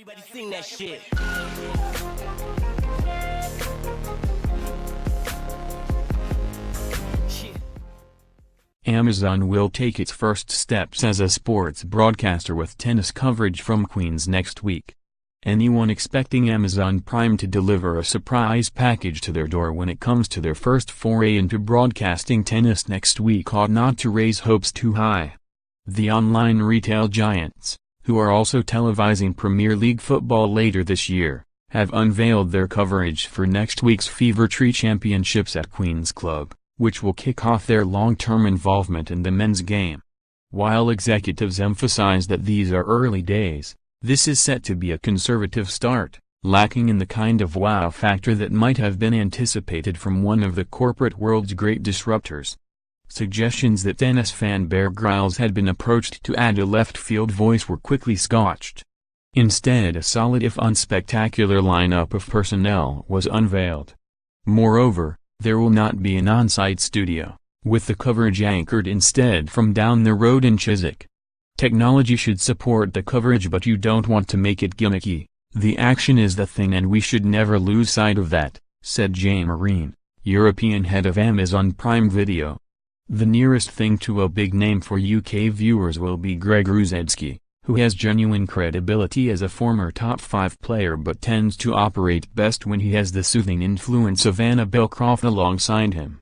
Everybody sing that shit. Amazon will take its first steps as a sports broadcaster with tennis coverage from Queens next week. Anyone expecting Amazon Prime to deliver a surprise package to their door when it comes to their first foray into broadcasting tennis next week ought not to raise hopes too high. The online retail giants, who are also televising Premier League football later this year, have unveiled their coverage for next week's Fever Tree Championships at Queen's Club, which will kick off their long-term involvement in the men's game. While executives emphasize that these are early days, this is set to be a conservative start, lacking in the kind of wow factor that might have been anticipated from one of the corporate world's great disruptors. Suggestions that tennis fan Bear Grylls had been approached to add a left-field voice were quickly scotched. Instead, a solid if unspectacular lineup of personnel was unveiled. Moreover, there will not be an on-site studio, with the coverage anchored instead from down the road in Chiswick. Technology should support the coverage, but you don't want to make it gimmicky. The action is the thing and we should never lose sight of that, said Jay Marine, European head of Amazon Prime Video. The nearest thing to a big name for UK viewers will be Greg Rusedski, who has genuine credibility as a former top 5 player but tends to operate best when he has the soothing influence of Annabel Croft alongside him.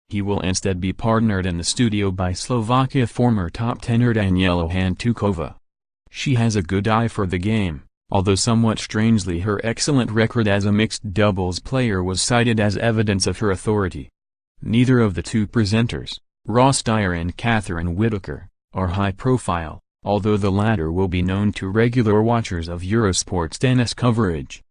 He will instead be partnered in the studio by Slovakia former top tenor Daniela Hantukova. She has a good eye for the game, although somewhat strangely her excellent record as a mixed doubles player was cited as evidence of her authority. Neither of the two presenters, Ross Dyer and Catherine Whitaker, are high-profile, although the latter will be known to regular watchers of Eurosport's tennis coverage.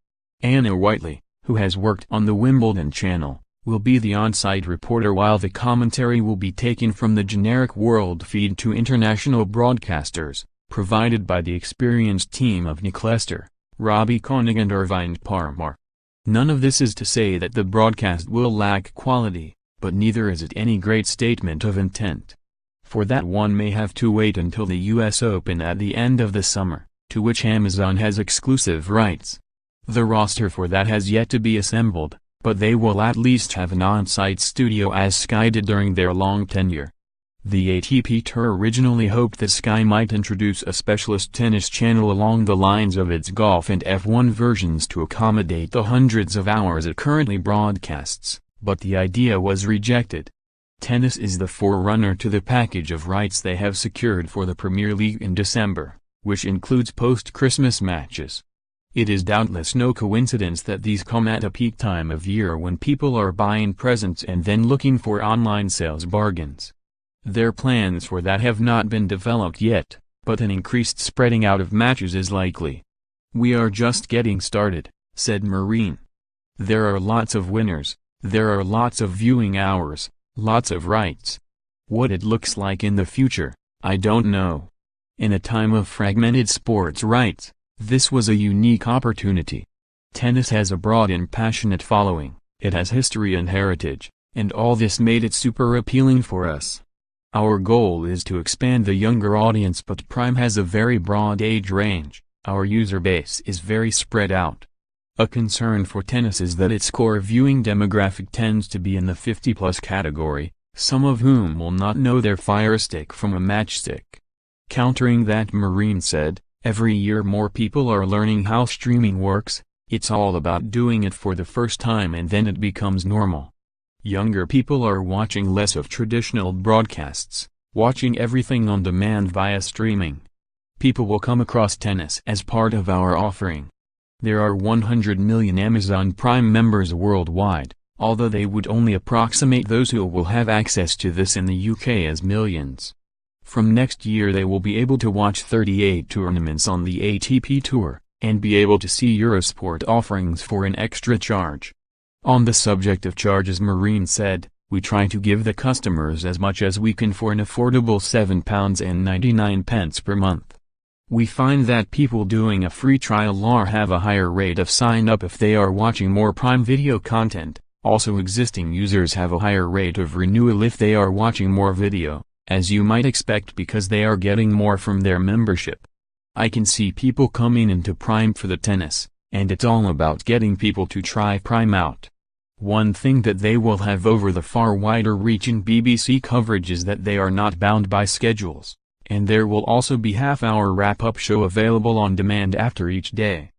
Anna Whiteley, who has worked on the Wimbledon channel, will be the on-site reporter, while the commentary will be taken from the generic world feed to international broadcasters, provided by the experienced team of Nick Lester, Robbie Koenig and Irvine Parmar. None of this is to say that the broadcast will lack quality, but neither is it any great statement of intent. For that one may have to wait until the US Open at the end of the summer, to which Amazon has exclusive rights. The roster for that has yet to be assembled, but they will at least have an on-site studio as Sky did during their long tenure. The ATP Tour originally hoped that Sky might introduce a specialist tennis channel along the lines of its golf and F1 versions to accommodate the hundreds of hours it currently broadcasts, but the idea was rejected. Tennis is the forerunner to the package of rights they have secured for the Premier League in December, which includes post-Christmas matches. It is doubtless no coincidence that these come at a peak time of year when people are buying presents and then looking for online sales bargains. Their plans for that have not been developed yet, but an increased spreading out of matches is likely. "We are just getting started," said Marine. "There are lots of winners, there are lots of viewing hours, lots of rights. What it looks like in the future, I don't know." In a time of fragmented sports rights, this was a unique opportunity. Tennis has a broad and passionate following, it has history and heritage, and all this made it super appealing for us. Our goal is to expand the younger audience, but Prime has a very broad age range, our user base is very spread out. A concern for tennis is that its core viewing demographic tends to be in the 50-plus category, some of whom will not know their Fire Stick from a matchstick. Countering that, Marine said, "Every year more people are learning how streaming works, it's all about doing it for the first time and then it becomes normal. Younger people are watching less of traditional broadcasts, watching everything on demand via streaming. People will come across tennis as part of our offering." There are 100 million Amazon Prime members worldwide, although they would only approximate those who will have access to this in the UK as millions. From next year they will be able to watch 38 tournaments on the ATP Tour, and be able to see Eurosport offerings for an extra charge. On the subject of charges, Marine said, "We try to give the customers as much as we can for an affordable £7.99 per month. We find that people doing a free trial have a higher rate of sign-up if they are watching more Prime Video content, also existing users have a higher rate of renewal if they are watching more video, as you might expect because they are getting more from their membership. I can see people coming into Prime for the tennis, and it's all about getting people to try Prime out. One thing that they will have over the far wider reaching BBC coverage is that they are not bound by schedules, and there will also be half-hour wrap-up show available on demand after each day.